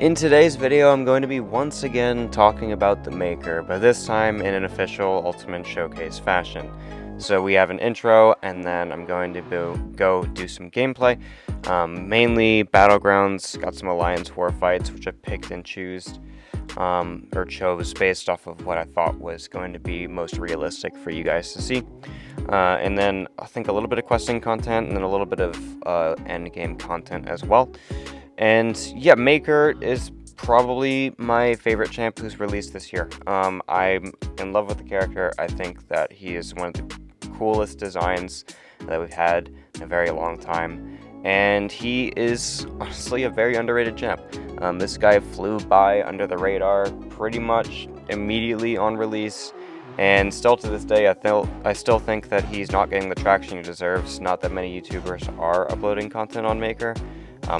In today's video, I'm going to be once again talking about the Maker, but this time in an official Ultimate Showcase fashion. So we have an intro, and then I'm going to go do some gameplay. Mainly Battlegrounds, got some Alliance War fights, which I picked and chose based off of what I thought was going to be most realistic for you guys to see. And then I think a little bit of questing content, and then a little bit of end game content as well. And yeah, Maker is probably my favorite champ who's released this year. I'm in love with the character. I think that he is one of the coolest designs that we've had in a very long time. And he is honestly a very underrated champ. This guy flew by under the radar pretty much immediately on release. And still to this day, I still think that he's not getting the traction he deserves. Not that many YouTubers are uploading content on Maker.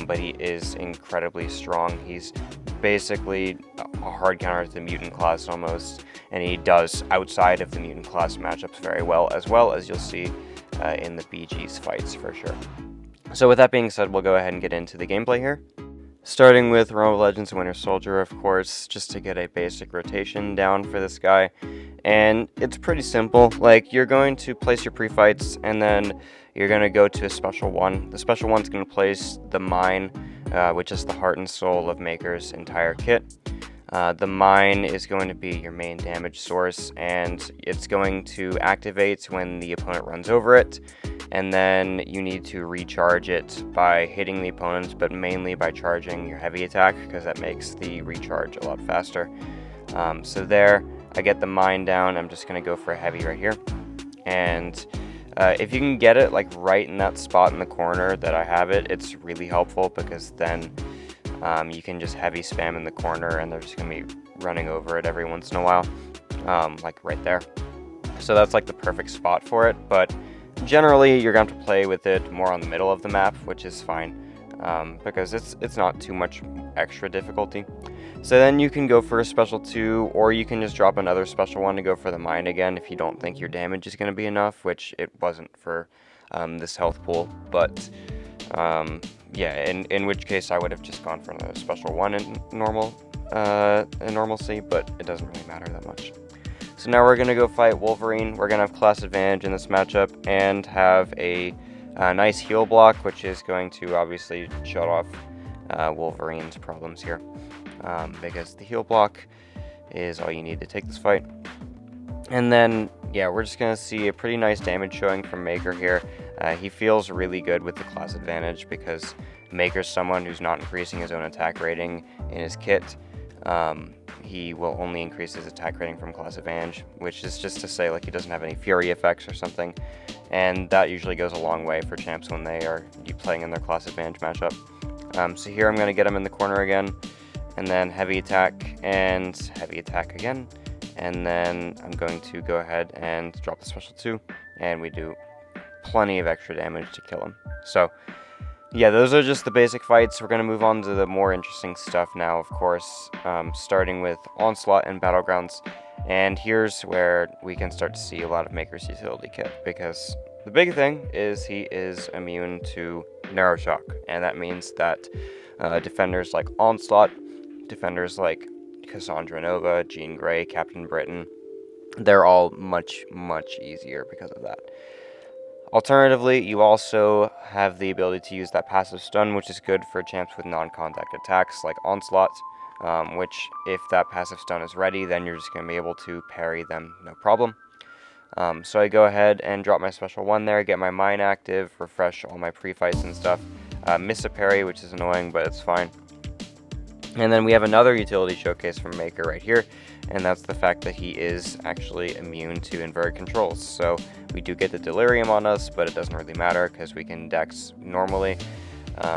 But he is incredibly strong. He's basically a hard counter to the mutant class almost, and he does outside of the mutant class matchups very well as you'll see in the BG's fights for sure. So with that being said, we'll go ahead and get into the gameplay here. Starting with Realm of Legends Winter Soldier, of course, just to get a basic rotation down for this guy. And it's pretty simple. Like, you're going to place your pre-fights, and then you're going to go to a special one. The special one's going to place the mine, which is the heart and soul of Maker's entire kit. The mine is going to be your main damage source, and it's going to activate when the opponent runs over it. And then you need to recharge it by hitting the opponents, but mainly by charging your heavy attack, because that makes the recharge a lot faster. So there, I get the mine down. I'm just going to go for a heavy right here. And if you can get it like right in that spot in the corner that I have it, it's really helpful, because then you can just heavy spam in the corner and they're just going to be running over it every once in a while, like right there. So that's like the perfect spot for it, but generally you're going to have to play with it more on the middle of the map, which is fine, because it's not too much extra difficulty. So then you can go for a special 2, or you can just drop another special 1 to go for the mine again if you don't think your damage is going to be enough, which it wasn't for this health pool. But yeah, in which case I would have just gone for a special 1 in normalcy, but it doesn't really matter that much. So now we're going to go fight Wolverine. We're going to have class advantage in this matchup and have a nice heal block, which is going to obviously shut off Wolverine's problems here, because the heal block is all you need to take this fight. And then, yeah, we're just going to see a pretty nice damage showing from Maker here. He feels really good with the class advantage, because Maker's someone who's not increasing his own attack rating in his kit. He will only increase his attack rating from class advantage, which is just to say, like, he doesn't have any fury effects or something. And that usually goes a long way for champs when they are playing in their class advantage matchup. So here I'm going to get him in the corner again, and then heavy attack and heavy attack again. And then I'm going to go ahead and drop the special 2, and we do plenty of extra damage to kill him. So yeah, those are just the basic fights. We're going to move on to the more interesting stuff now, of course, starting with Onslaught and Battlegrounds. And here's where we can start to see a lot of Maker's utility kit, because the big thing is he is immune to Narrow Shock, and that means that defenders like Onslaught, defenders like Cassandra Nova, Jean Grey, Captain Britain, they're all much, much easier because of that. Alternatively, you also have the ability to use that passive stun, which is good for champs with non-contact attacks like Onslaught, which if that passive stun is ready, then you're just going to be able to parry them no problem. So I go ahead and drop my special 1 there, get my mine active, refresh all my pre-fights and stuff, miss a parry, which is annoying, but it's fine. And then we have another utility showcase from Maker right here, and that's the fact that he is actually immune to inverted controls. So we do get the Delirium on us, but it doesn't really matter because we can dex normally,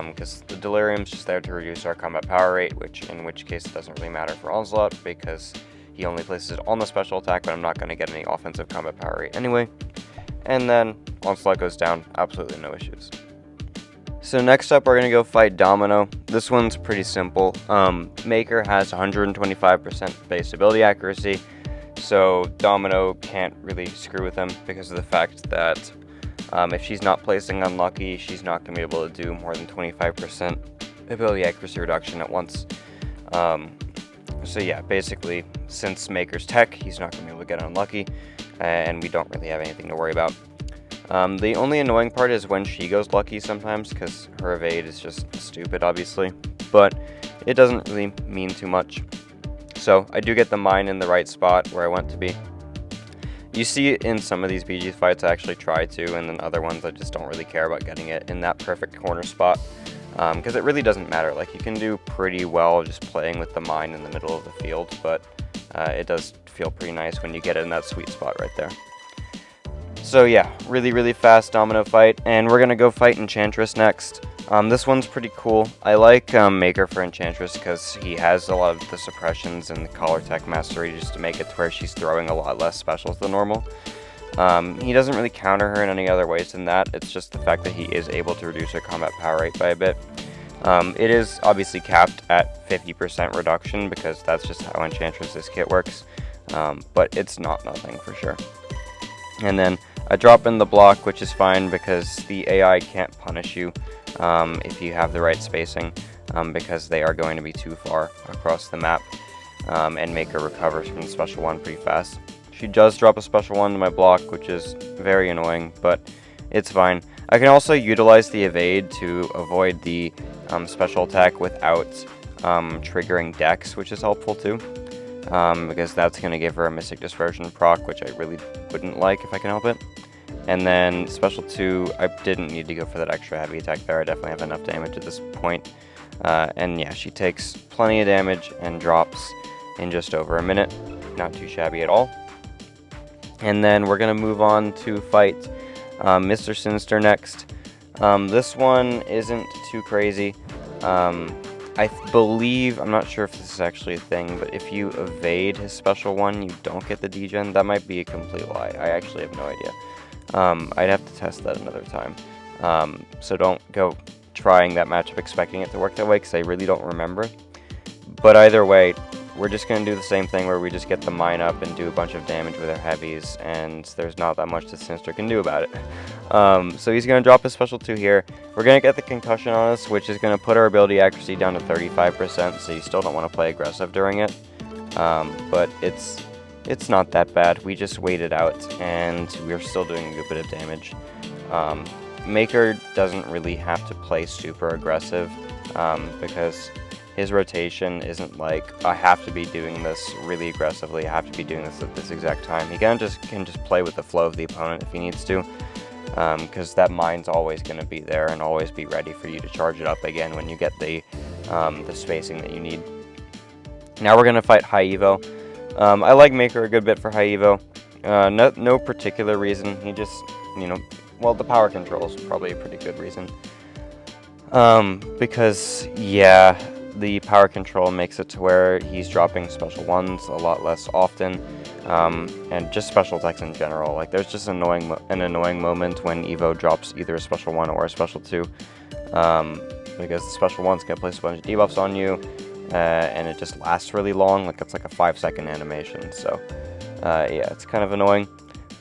because the Delirium's just there to reduce our combat power rate, in which case it doesn't really matter for Onslaught, because he only places it on the special attack, but I'm not going to get any offensive combat power rate anyway. And then Onslaught goes down, absolutely no issues. So next up, we're going to go fight Domino. This one's pretty simple. Maker has 125% base ability accuracy, so Domino can't really screw with him because of the fact that if she's not placing unlucky, she's not going to be able to do more than 25% ability accuracy reduction at once. So yeah, basically, since Maker's tech, he's not going to be able to get unlucky, and we don't really have anything to worry about. The only annoying part is when she goes lucky sometimes, because her evade is just stupid, obviously, but it doesn't really mean too much. So I do get the mine in the right spot where I want to be. You see it in some of these BG fights I actually try to, and then other ones I just don't really care about getting it in that perfect corner spot, because it really doesn't matter. Like, you can do pretty well just playing with the mine in the middle of the field, but it does feel pretty nice when you get it in that sweet spot right there. So yeah, really fast domino fight, and we're gonna go fight Enchantress next. This one's pretty cool. I like Maker for Enchantress because he has a lot of the suppressions and the collar tech mastery just to make it to where she's throwing a lot less specials than normal. He doesn't really counter her in any other ways than that. It's just the fact that he is able to reduce her combat power rate by a bit. It is obviously capped at 50% reduction because that's just how Enchantress's kit works, but it's not nothing for sure. And then I drop in the block, which is fine because the AI can't punish you if you have the right spacing, because they are going to be too far across the map, and Maker recovers from the special one pretty fast. She does drop a special one to my block, which is very annoying, but it's fine. I can also utilize the evade to avoid the special attack without triggering Dex, which is helpful too, because that's going to give her a Mystic Dispersion proc, which I really wouldn't like if I can help it. And then special 2, I didn't need to go for that extra heavy attack there. I definitely have enough damage at this point. And yeah, she takes plenty of damage and drops in just over a minute. Not too shabby at all. And then we're going to move on to fight Mr. Sinister next. This one isn't too crazy. I believe, I'm not sure if this is actually a thing, but if you evade his special one, you don't get the degen. That might be a complete lie. I actually have no idea. I'd have to test that another time. So don't go trying that matchup expecting it to work that way, because I really don't remember. But either way, we're just going to do the same thing where we just get the mine up and do a bunch of damage with our heavies, and there's not that much that Sinister can do about it. So he's going to drop his special 2 here. We're going to get the concussion on us, which is going to put our ability accuracy down to 35%, so you still don't want to play aggressive during it. But it's not that bad. We just wait it out, and we're still doing a good bit of damage. Maker doesn't really have to play super aggressive, because his rotation isn't like, I have to be doing this really aggressively, I have to be doing this at this exact time. He can just play with the flow of the opponent if he needs to, because that mine's always going to be there and always be ready for you to charge it up again when you get the spacing that you need. Now we're going to fight High Evo. I like Maker a good bit for High Evo. No particular reason. He just, well, the power control is probably a pretty good reason. Because, yeah, the power control makes it to where he's dropping special ones a lot less often, and just special attacks in general. Like, there's just an annoying moment when Evo drops either a special 1 or a special 2, because the special 1's going to place a bunch of debuffs on you, and it just lasts really long. Like, it's like a 5-second animation, so yeah, it's kind of annoying.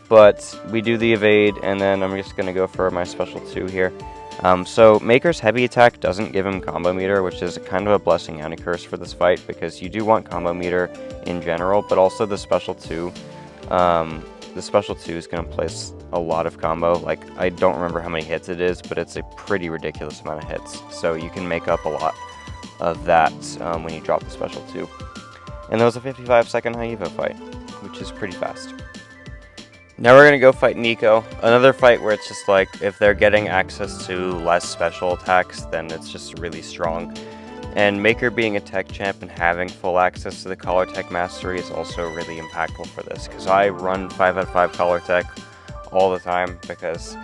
But we do the evade, and then I'm just going to go for my special 2 here. So Maker's heavy attack doesn't give him combo meter, which is kind of a blessing and a curse for this fight, because you do want combo meter in general, but also the special 2. The special 2 is going to place a lot of combo. Like, I don't remember how many hits it is, but it's a pretty ridiculous amount of hits. So you can make up a lot of that when you drop the special 2. And that was a 55-second High Evo fight, which is pretty fast. Now we're going to go fight Nico. Another fight where it's just like, if they're getting access to less special attacks, then it's just really strong. And Maker being a tech champ and having full access to the collar tech mastery is also really impactful for this, because I run 5 out of 5 collar tech all the time, because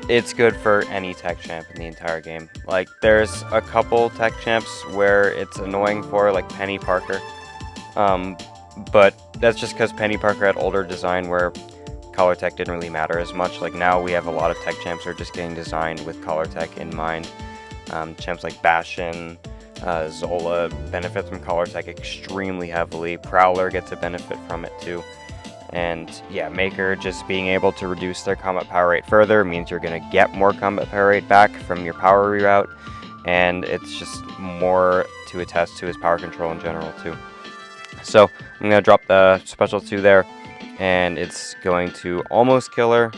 it's good for any tech champ in the entire game. Like, there's a couple tech champs where it's annoying for, like Penny Parker, but that's just because Penny Parker had older design where collar tech didn't really matter as much. Like, now we have a lot of tech champs who are just getting designed with collar tech in mind. Champs like Bastion, Zola benefit from collar tech extremely heavily. Prowler gets a benefit from it too. And yeah, Maker just being able to reduce their combat power rate further means you're going to get more combat power rate back from your power reroute, and it's just more to attest to his power control in general too. So I'm going to drop the special 2 there, and it's going to almost kill her.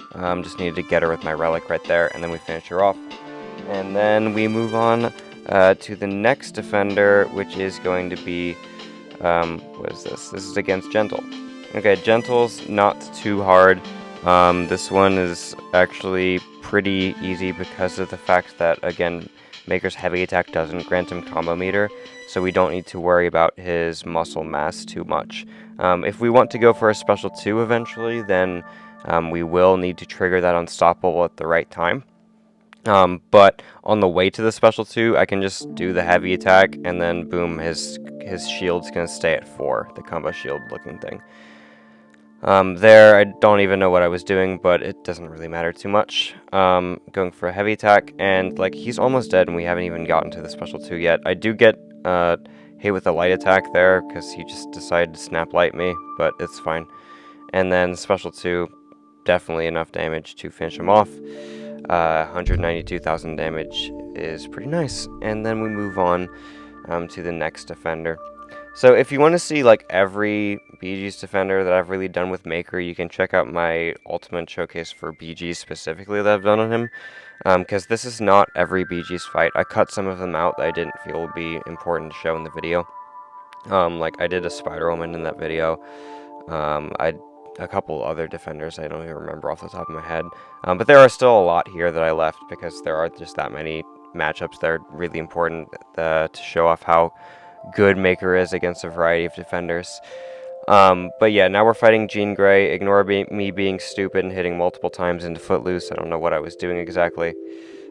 Just needed to get her with my relic right there, and then we finish her off. And then we move on to the next defender, which is going to be, what is this? This is against Gentle. Okay, Gentle's not too hard. This one is actually pretty easy because of the fact that, again, Maker's heavy attack doesn't grant him combo meter, so we don't need to worry about his muscle mass too much. If we want to go for a special 2 eventually, then we will need to trigger that unstoppable at the right time. But on the way to the special 2, I can just do the heavy attack, and then boom, his shield's gonna stay at 4, the combo shield looking thing. There, I don't even know what I was doing, but it doesn't really matter too much. Going for a heavy attack, and like he's almost dead, and we haven't even gotten to the special 2 yet. I do get hit with a light attack there, because he just decided to snap light me, but it's fine. And then special 2, definitely enough damage to finish him off. 192,000 damage is pretty nice. And then we move on to the next defender. So if you want to see like every BG's defender that I've really done with Maker, you can check out my ultimate showcase for BGs specifically that I've done on him. Because this is not every BG's fight. I cut some of them out that I didn't feel would be important to show in the video. Like I did a Spider-Woman in that video. A couple other defenders I don't even remember off the top of my head. But there are still a lot here that I left because there are just that many matchups that are really important to show off how good Maker is against a variety of defenders. But yeah, now we're fighting Jean Grey. Ignore me being stupid and hitting multiple times into Footloose. I don't know what I was doing exactly.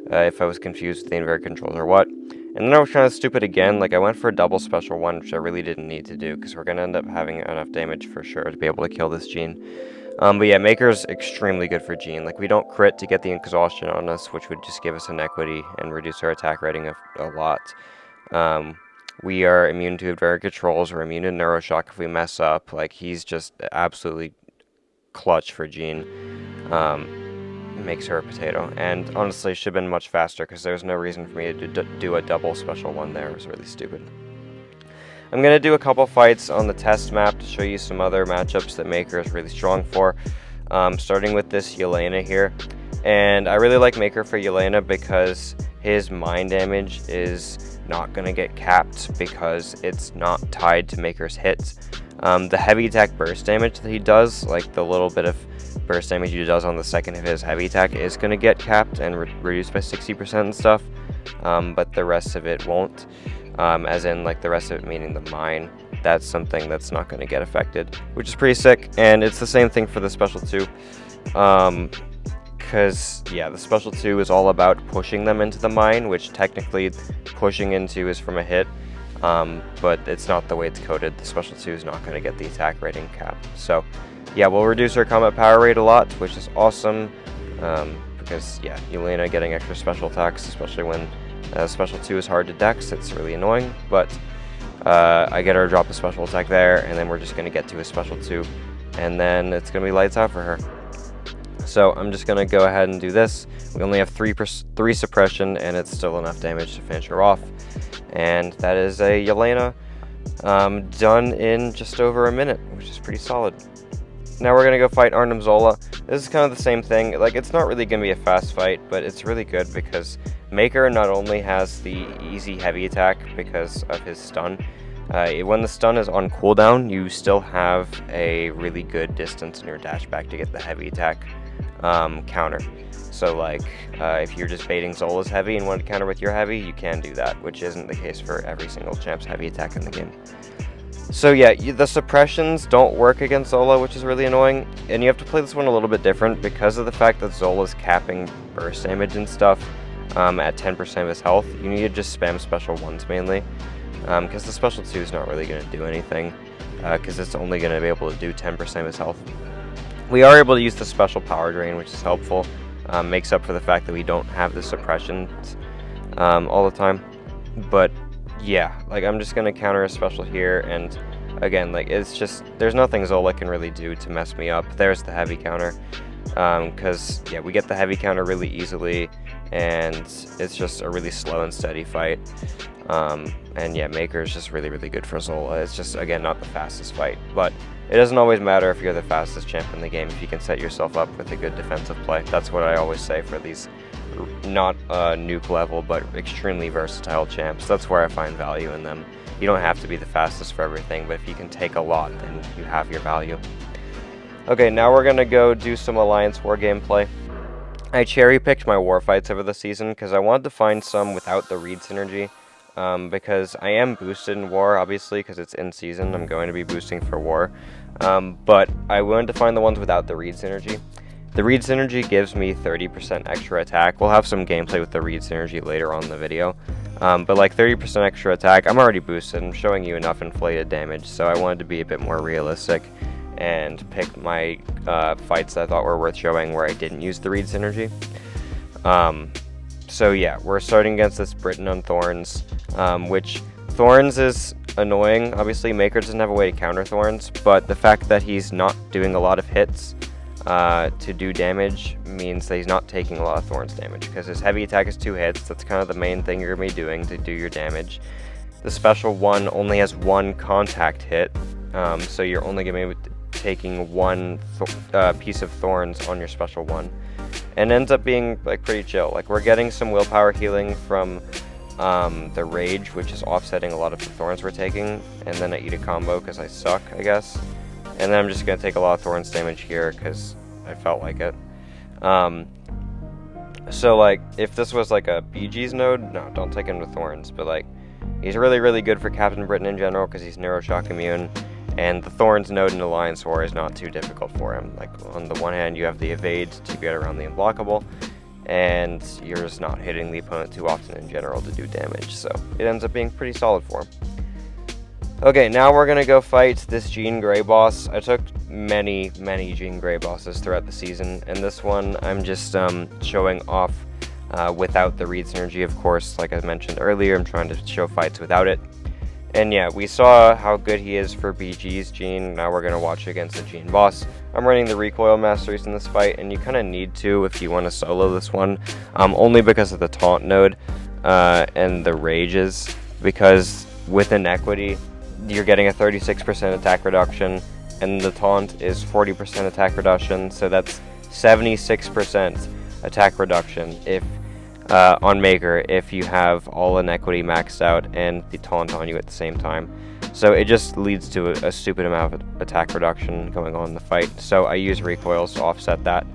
If I was confused with the inverted controls or what. And then I was kind of stupid again. Like I went for a double special 1, which I really didn't need to do because we're going to end up having enough damage for sure to be able to kill this Jean. But yeah, Maker's extremely good for Jean. Like we don't crit to get the exhaustion on us, which would just give us an equity and reduce our attack rating a lot. We are immune to inverted controls. We're immune to Neuroshock if we mess up. Like he's just absolutely clutch for Jean. Makes her a potato, and honestly should have been much faster because there was no reason for me to do a double special 1 there. It was really stupid. I'm going to do a couple fights on the test map to show you some other matchups that Maker is really strong for, starting with this Yelena here. And I really like Maker for Yelena because his mine damage is not going to get capped because it's not tied to Maker's hits. The heavy attack burst damage that he does, like the little bit of burst damage he does on the second of his heavy attack, is going to get capped and reduced by 60% and stuff, but the rest of it won't, as in like the rest of it meaning the mine. That's something that's not going to get affected, which is pretty sick. And it's the same thing for the special 2, because yeah, the special 2 is all about pushing them into the mine, which technically pushing into is from a hit, but it's not the way it's coded. The special 2 is not going to get the attack rating cap. So yeah, we'll reduce our combat power rate a lot, which is awesome, because yeah, Yelena getting extra special attacks, especially when special 2 is hard to dex, it's really annoying. But I get her to drop a special attack there, and then we're just going to get to a special 2, and then it's going to be lights out for her. So I'm just going to go ahead and do this. We only have 3 suppression, and it's still enough damage to finish her off. And that is a Yelena done in just over a minute, which is pretty solid. Now we're going to go fight Arnim Zola. This is kind of the same thing. Like, it's not really going to be a fast fight, but it's really good because Maker not only has the easy heavy attack because of his stun. When the stun is on cooldown, you still have a really good distance in your dash back to get the heavy attack counter. So like, if you're just baiting Zola's heavy and want to counter with your heavy, you can do that, which isn't the case for every single champ's heavy attack in the game. So yeah, the suppressions don't work against Zola, which is really annoying, and you have to play this one a little bit different because of the fact that Zola's capping burst damage and stuff at 10% of his health. You need to just spam special 1s mainly, because the special 2 is not really going to do anything, because it's only going to be able to do 10% of his health. We are able to use the special power drain, which is helpful, makes up for the fact that we don't have the suppressions all the time, but yeah, like I'm just gonna counter a special here, and again, like it's just there's nothing Zola can really do to mess me up. There's the heavy counter, because yeah, we get the heavy counter really easily, and it's just a really slow and steady fight. And yeah, Maker is just really, really good for Zola. It's just, again, not the fastest fight. But it doesn't always matter if you're the fastest champ in the game if you can set yourself up with a good defensive play. That's what I always say for these not nuke level, but extremely versatile champs. That's where I find value in them. You don't have to be the fastest for everything, but if you can take a lot, then you have your value. Okay, now we're going to go do some Alliance War gameplay. I cherry-picked my war fights over the season because I wanted to find some without the Reed synergy. Because I am boosted in War, obviously, because it's in season. I'm going to be boosting for War. But I wanted to find the ones without the Reed synergy. The Reed synergy gives me 30% extra attack. We'll have some gameplay with the Reed synergy later on in the video. But like 30% extra attack, I'm already boosted. I'm showing you enough inflated damage, so I wanted to be a bit more realistic and pick my fights that I thought were worth showing where I didn't use the Reed synergy. So yeah, we're starting against this Britain on Thorns, which Thorns is annoying. Obviously, Maker doesn't have a way to counter Thorns, but the fact that he's not doing a lot of hits to do damage means that he's not taking a lot of Thorns damage, because his heavy attack is 2 hits. That's kind of the main thing you're going to be doing to do your damage. The special one only has 1 contact hit, so you're only going to be taking 1 piece of Thorns on your special one. And ends up being like pretty chill. Like, we're getting some willpower healing from the Rage, which is offsetting a lot of the Thorns we're taking, and then I eat a combo because I suck, I guess. And then I'm just going to take a lot of Thorns damage here because I felt like it. So like, if this was like a BG's node, no, don't take him to Thorns, but like, he's really, really good for Captain Britain in general because he's Neuroshock immune. And the Thorns node in Alliance War is not too difficult for him. Like, on the one hand, you have the evade to get around the unblockable, and you're just not hitting the opponent too often in general to do damage, so it ends up being pretty solid for him. Okay, now we're going to go fight this Jean Grey boss. I took many, many Jean Grey bosses throughout the season, and this one I'm just showing off without the Reed synergy, of course. Like I mentioned earlier, I'm trying to show fights without it. And yeah, we saw how good he is for BG's Jean. Now we're going to watch against the Jean boss. I'm running the recoil masteries in this fight, and you kind of need to if you want to solo this one. Only because of the taunt node and the rages. Because with inequity, you're getting a 36% attack reduction, and the taunt is 40% attack reduction. So that's 76% attack reduction if on Maker if you have all inequity maxed out and the taunt on you at the same time. So it just leads to a stupid amount of attack reduction going on in the fight. So I use recoils to offset that,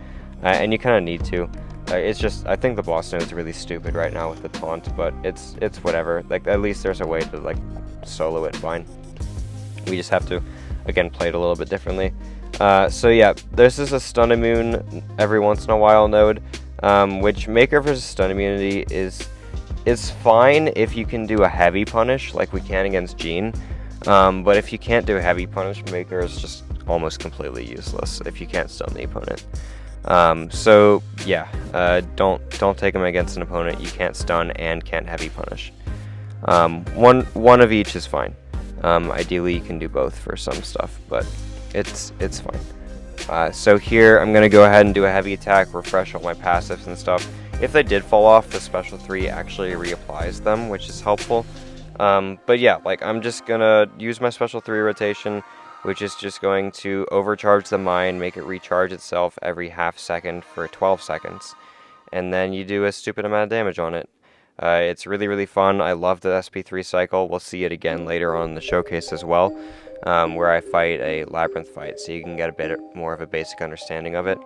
and you kind of need to. It's just, I think the boss node is really stupid right now with the taunt, but it's whatever. Like, at least there's a way to like solo it fine. We just have to, again, play it a little bit differently. So yeah, this is a stun immune every once in a while node. Which Maker versus stun immunity is fine if you can do a heavy punish like we can against Jean, but if you can't do a heavy punish, Maker is just almost completely useless if you can't stun the opponent. So yeah, don't take him against an opponent you can't stun and can't heavy punish. One of each is fine. Ideally you can do both for some stuff, but it's fine. So here, I'm going to go ahead and do a heavy attack, refresh all my passives and stuff. If they did fall off, the special 3 actually reapplies them, which is helpful. But yeah, like, I'm just going to use my special 3 rotation, which is just going to overcharge the mine, make it recharge itself every half second for 12 seconds. And then you do a stupid amount of damage on it. It's really, really fun. I love the SP3 cycle. We'll see it again later on in the showcase as well. Where I fight a labyrinth fight, so you can get a bit more of a basic understanding of it.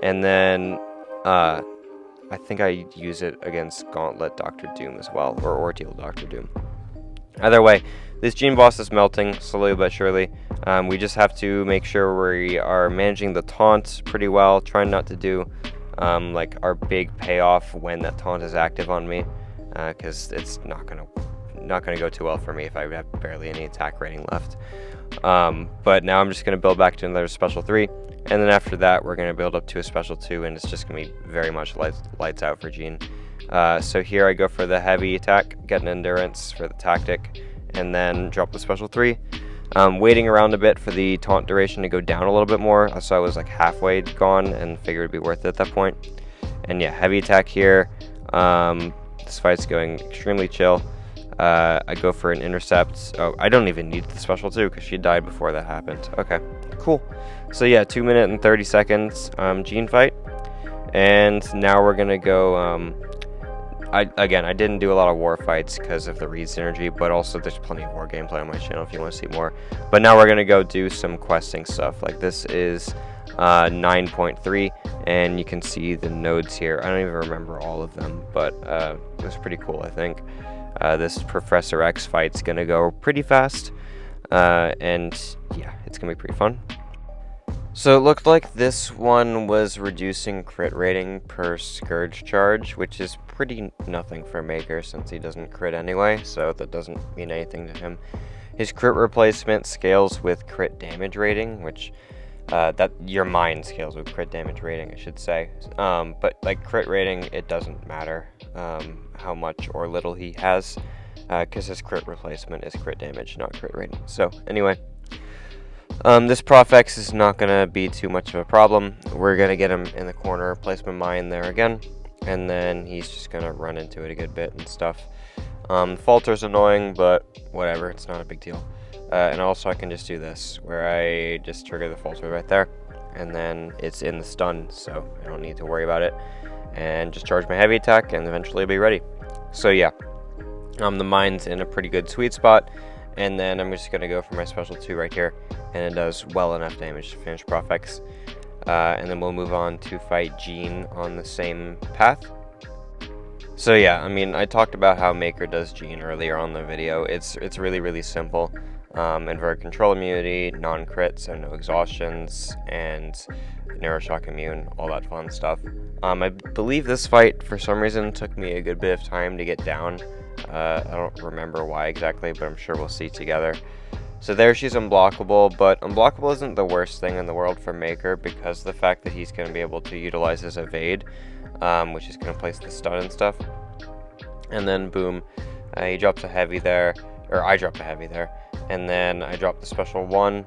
And then I think I use it against Gauntlet Dr. Doom as well, or Ordeal Dr. Doom. Either way, this Jean boss is melting slowly but surely. We just have to make sure we are managing the taunt pretty well, trying not to do like our big payoff when that taunt is active on me, because it's not gonna go too well for me if I have barely any attack rating left. But now I'm just going to build back to another special 3, and then after that we're going to build up to a special 2, and it's just going to be very much lights out for Jean. So here I go for the heavy attack, get an endurance for the tactic, and then drop the special 3. Waiting around a bit for the taunt duration to go down a little bit more, so I was like halfway gone and figured it'd be worth it at that point. And yeah, heavy attack here. This fight's going extremely chill. I go for an intercept. Oh, I don't even need the special 2 because she died before that happened. Okay, cool. So yeah, 2 minutes and 30 seconds Jean fight. And now we're going to go... I didn't do a lot of war fights because of the Reed synergy, but also there's plenty of war gameplay on my channel if you want to see more. But now we're going to go do some questing stuff. Like this is 9.3, and you can see the nodes here. I don't even remember all of them, but it was pretty cool, I think. This Professor X fight's going to go pretty fast, and yeah, it's going to be pretty fun. So it looked like this one was reducing crit rating per Scourge charge, which is pretty nothing for Maker since he doesn't crit anyway, so that doesn't mean anything to him. His crit replacement scales with crit damage rating, which that your mind scales with crit damage rating, I should say. But like crit rating, it doesn't matter how much or little he has, because his crit replacement is crit damage, not crit rating. So anyway. This Prof X is not going to be too much of a problem. We're going to get him in the corner, placement mine there again, and then he's just going to run into it a good bit and stuff. Falter's annoying, but whatever, it's not a big deal. And also I can just do this, where I just trigger the Falter right there, and then it's in the stun, so I don't need to worry about it. And just charge my heavy attack, and eventually it'll be ready. So yeah, the mine's in a pretty good sweet spot. And then I'm just going to go for my special 2 right here, and it does well enough damage to finish Prof X. And then we'll move on to fight Jean on the same path. So yeah, I mean, I talked about how Maker does Jean earlier on the video. It's really, really simple. Invert control immunity, non-crit, so no exhaustions, and Neuroshock immune, all that fun stuff. I believe this fight, for some reason, took me a good bit of time to get down. I don't remember why exactly, but I'm sure we'll see together. So there she's unblockable, but unblockable isn't the worst thing in the world for Maker because of the fact that he's going to be able to utilize his evade, which is going to place the stun and stuff. And then boom, he drops a heavy there, or I drop a heavy there, and then I drop the special 1,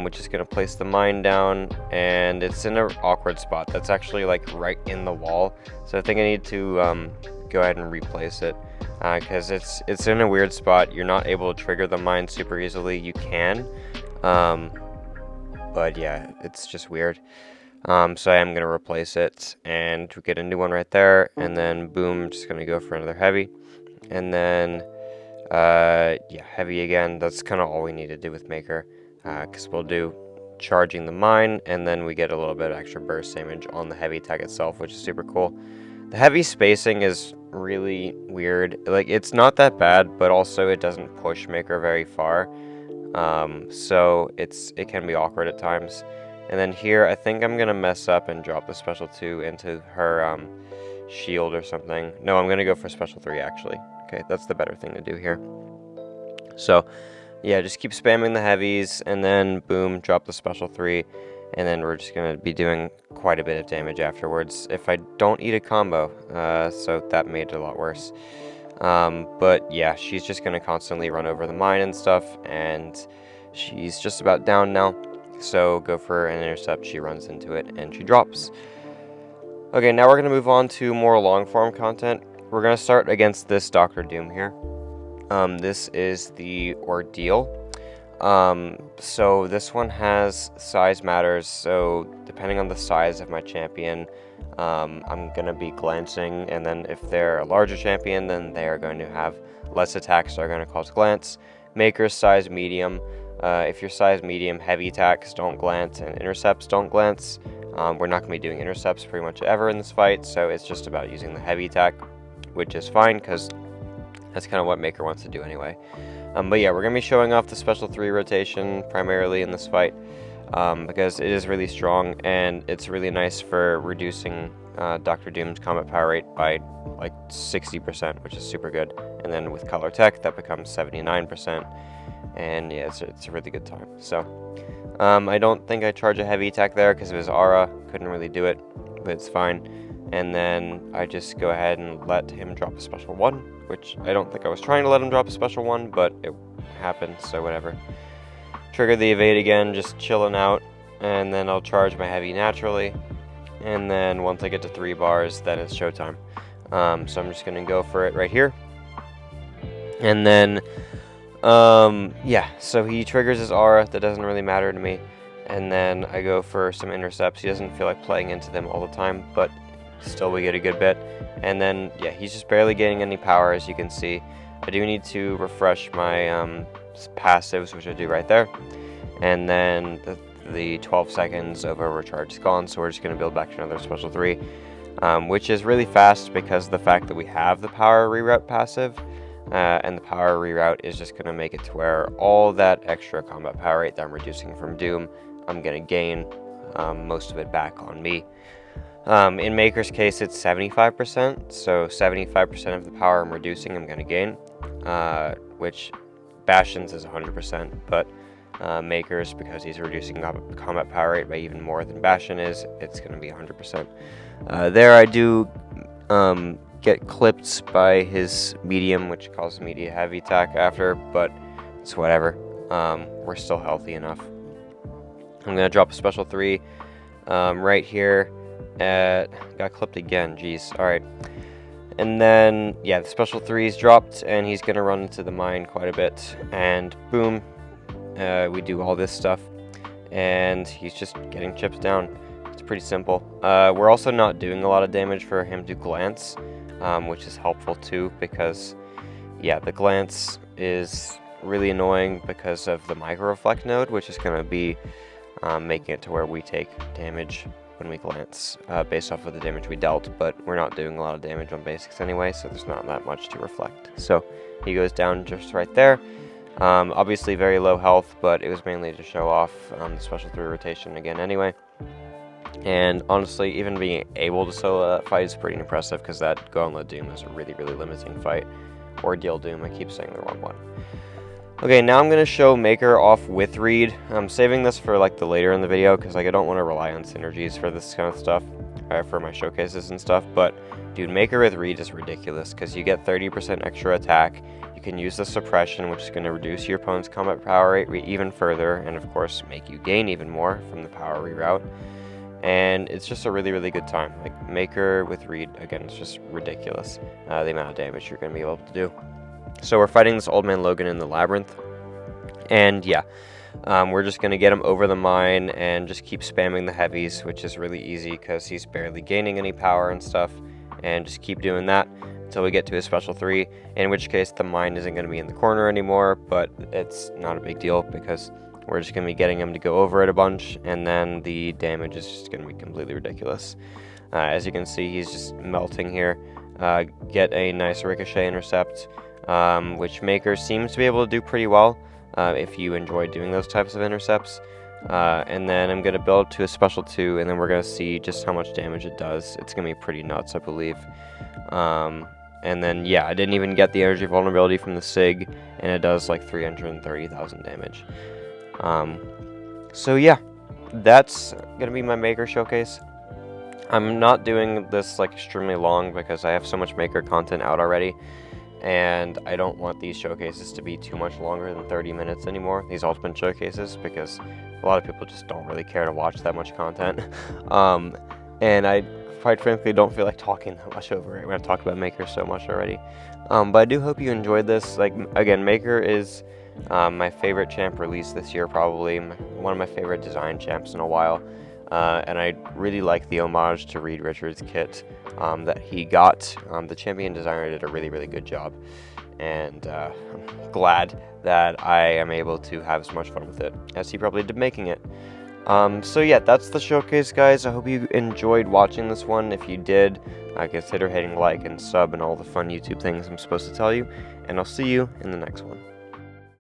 which is going to place the mine down, and it's in an awkward spot. That's actually like right in the wall, so I think I need to go ahead and replace it. Because it's in a weird spot. You're not able to trigger the mine super easily. You can, but yeah, it's just weird. So I am going to replace it and get a new one right there, and then boom, just going to go for another heavy, and then yeah, heavy again. That's kind of all we need to do with Maker, because we'll do charging the mine, and then we get a little bit of extra burst damage on the heavy attack itself, which is super cool. The heavy spacing is really weird. Like, it's not that bad, but also it doesn't push Maker very far. So it can be awkward at times. And then here, I think I'm gonna mess up and drop the special 2 into her shield or something. No, I'm gonna go for special 3 actually. Okay, that's the better thing to do here. So yeah, just keep spamming the heavies, and then boom, drop the special 3. And then we're just going to be doing quite a bit of damage afterwards if I don't eat a combo, so that made it a lot worse. But yeah, she's just going to constantly run over the mine and stuff, and she's just about down now. So go for an intercept, she runs into it, and she drops. Okay, now we're going to move on to more long-form content. We're going to start against this Dr. Doom here. This is the Ordeal. So this one has size matters, so depending on the size of my champion, I'm gonna be glancing, and then if they're a larger champion, then they are going to have less attacks, so are going to cause glance. Maker's size medium. If your size medium, heavy attacks don't glance and intercepts don't glance. We're not going to be doing intercepts pretty much ever in this fight, so it's just about using the heavy attack, which is fine because that's kind of what Maker wants to do anyway. But yeah, we're going to be showing off the special 3 rotation primarily in this fight because it is really strong, and it's really nice for reducing Dr. Doom's combat power rate by like 60%, which is super good. And then with color tech, that becomes 79%. And yeah, it's a really good time. So I don't think I charge a heavy attack there because of his aura. Couldn't really do it, but it's fine. And then I just go ahead and let him drop a special 1, which I don't think I was trying to let him drop a special 1, but it happened, so whatever. Trigger the evade again, just chilling out, and then I'll charge my heavy naturally. And then once I get to 3 bars, then it's showtime. So I'm just going to go for it right here. And then, yeah, so he triggers his aura. That doesn't really matter to me. And then I go for some intercepts. He doesn't feel like playing into them all the time, but still we get a good bit. And then, yeah, he's just barely getting any power, as you can see. I do need to refresh my passives, which I do right there. And then the 12 seconds of overcharge is gone, so we're just going to build back to another special 3, which is really fast because of the fact that we have the power reroute passive. And the power reroute is just going to make it to where all that extra combat power rate that I'm reducing from Doom, I'm going to gain most of it back on me. In Maker's case, it's 75%, so 75% of the power I'm reducing, I'm going to gain, which Bastion's is 100%, but Maker's, because he's reducing combat power rate by even more than Bastion is, it's going to be 100%. There I do get clipped by his medium, which causes me to heavy attack after, but it's whatever. We're still healthy enough. I'm going to drop a special 3 right here. Got clipped again, jeez. Alright. And then, yeah, the special 3 is dropped, and he's going to run into the mine quite a bit. And boom, we do all this stuff, and he's just getting chips down. It's pretty simple. We're also not doing a lot of damage for him to glance, which is helpful too, because, yeah, the glance is really annoying because of the micro reflect node, which is going to be making it to where we take damage when we glance based off of the damage we dealt, but we're not doing a lot of damage on basics anyway, so there's not that much to reflect. So he goes down just right there. Obviously very low health, but it was mainly to show off the special 3 rotation again anyway. And honestly, even being able to solo that fight is pretty impressive, because that Gauntlet Doom is a really, really limiting fight. Ordeal Doom, I keep saying the wrong one. Okay, now I'm going to show Maker off with Reed. I'm saving this for like the later in the video, because like I don't want to rely on synergies for this kind of stuff, for my showcases and stuff. But dude, Maker with Reed is ridiculous, because you get 30% extra attack. You can use the suppression, which is going to reduce your opponent's combat power rate even further, and of course make you gain even more from the power reroute. And it's just a really, really good time. Like, Maker with Reed, again, it's just ridiculous, the amount of damage you're going to be able to do. So we're fighting this Old Man Logan in the Labyrinth, and yeah, we're just going to get him over the mine and just keep spamming the heavies, which is really easy because he's barely gaining any power and stuff, and just keep doing that until we get to his special 3, in which case the mine isn't going to be in the corner anymore, but it's not a big deal because we're just going to be getting him to go over it a bunch, and then the damage is just going to be completely ridiculous. As you can see, he's just melting here. Get a nice ricochet intercept, which Maker seems to be able to do pretty well if you enjoy doing those types of intercepts. And then I'm going to build up to a special 2, and then we're going to see just how much damage it does. It's going to be pretty nuts, I believe. And then, yeah, I didn't even get the energy vulnerability from the SIG, and it does like 330,000 damage. So yeah, that's going to be my Maker showcase. I'm not doing this like extremely long because I have so much Maker content out already, and I don't want these showcases to be too much longer than 30 minutes anymore, these ultimate showcases, because a lot of people just don't really care to watch that much content. And I quite frankly don't feel like talking that much over it when I've talked about Maker so much already. But I do hope you enjoyed this. Like, again, Maker is my favorite champ released this year, probably one of my favorite design champs in a while. And I really like the homage to Reed Richards' kit that he got. The champion designer did a really, really good job, and I'm glad that I am able to have as much fun with it as he probably did making it. So yeah, that's the showcase, guys. I hope you enjoyed watching this one. If you did, consider hitting like and sub and all the fun YouTube things I'm supposed to tell you, and I'll see you in the next one.